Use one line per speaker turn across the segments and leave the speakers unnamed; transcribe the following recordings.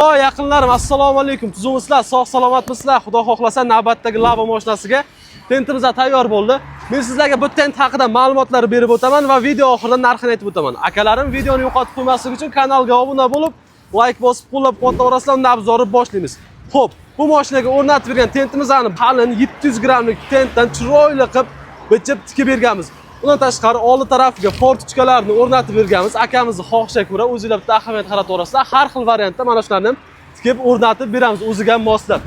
Yaqinlarim, assalomu alaykum. Tuzumsizlar, sog' salomatmisizlar? Xudo xohlasa navbatdagi Labo mashinasiga tentimiz tayyor bo'ldi. Men sizlarga bu tent haqida ma'lumotlar berib o'taman va video oxirida narxini aytib o'taman. Akalarim, videoni yo'qotib qo'ymaslik uchun kanalga obuna bo'lib, like bosib, qo'llab-quvvatlashlar bilan nabzorni boshlaymiz. Xo'p, bu mashinaga o'rnatib bergan tentimizni qalin 700 grammlik tentdan chiroyli qilib bichib tikib berganmiz. Undan tashqari oldi tarafiga fortichkalarni o'rnatib berganmiz. Akamizning xohishiga ko'ra o'zingizlar bitta ahamiyat qarataverasizlar. Har xil variantda mana shularni tikib o'rnatib beramiz o'ziga moslab.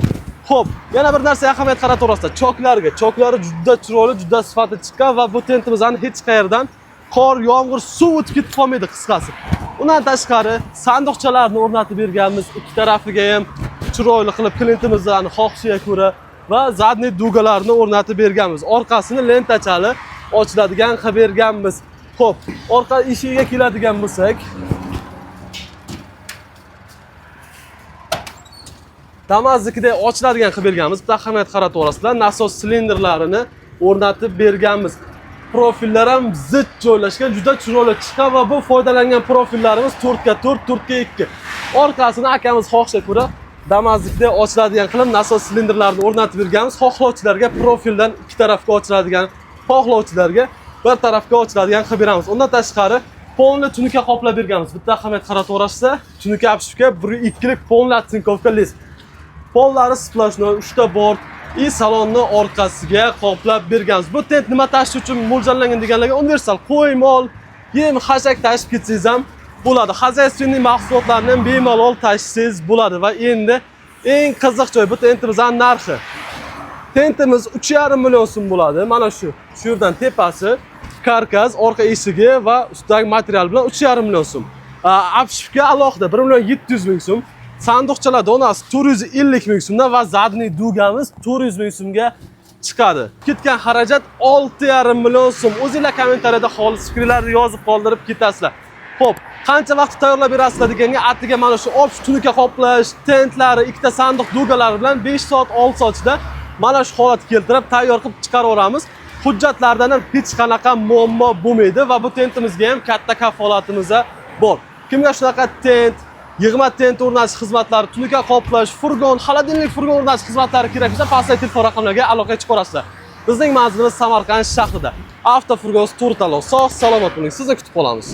Xo'p, yana bir narsa ahamiyat qarataverasizlar. Choklari juda chiroyli, juda sifatli chiqqan va bu tentimizdan hech qayerdan qor, yomg'ir, suv o'tib ketib qolmaydi qisqasi. Undan tashqari sandiqchalarni o'rnatib berganmiz. Ikki tarafiga ham chiroyli qilib klientimizning xohishiga ko'ra va zadniy dugalarni o'rnatib berganmiz. Orqasini lentachali ochiladigan qilib berganmiz. Xo'p, orqa eshigiga keladigan bo'lsak, Damaznikida ochiladigan qilib berganmiz. Bitta ahamiyat qarataverasizlar. Nasos silindrlarini o'rnatib berganmiz. Profillar ham zid joylashgan, juda chiroyli chiqqan va bu foydalangan profillarimiz 4x4, 4x2. Orqasini akamiz xohishiga ko'ra Damaznikda ochiladigan qilib nasos silindrlarini o'rnatib berganmiz. Xohlovchilarga profildan ikki tarafga ochiladigan, xohlovchilarga bir tarafga ochiladigan qilib beramiz. Undan tashqari polni tunuka qoplab berganmiz. Bitta ahamiyat qarataverasizlar. Tunuka обшивка 1.2 lik polni atsinkovka les. Pollari splashnoy 3 ta bort и salonni orqasiga qoplab berganmiz. Bu tent nima tashish uchun mo'ljallangan deganlarga universal qo'y, mol, yem, xashak tashib ketsangiz ham bo'ladi. Xozayственный mahsulotlarni ham bemalol tashishsiz bo'ladi va endi eng qiziq joy bu tentimizning narxi. Tentimiz 3,5 million so'm bo'ladi. Mana shu yerdan tepasi, karkas, orqa eshigi va ustidagi material bilan 3,5 million so'm. Обшивка alohida 1 million 700 ming so'm. Sanduqchalar donasi 450 ming so'mdan va zadniy dugamiz 400 ming so'mga chiqadi. Ketgan xarajat 6,5 million so'm. O'zingizlar kommentariyada xolis fikrlarni yozib qoldirib ketasizlar. Xo'p, qancha vaqt tayyorlab berasizlar deganga atiga mana shu opsh tunuka qoplash, tentlari, ikkita sanduq dugalari bilan 5 soat, 6 soat ichida mana shu holatga keltirib tayyor qilib chiqaraveramiz. Hujjatlardan ham hech qanaqa muammo bo'lmaydi va bu tentimizga ham katta kafolatimiz bor. Kimga shunaqa tent, yig'ma tent o'rnatish xizmatlari, tunuka qoplash, furgon, xolodilnik furgon o'rnatish xizmatlari kerak bo'lsa, pastdagi telefon raqamlariga aloqa chiqarasizlar. Bizning manzilimiz Samarqand shahrida. Avtofurgon To'rtaloq. Sog' salomat bo'ling. Sizni kutib qolamiz.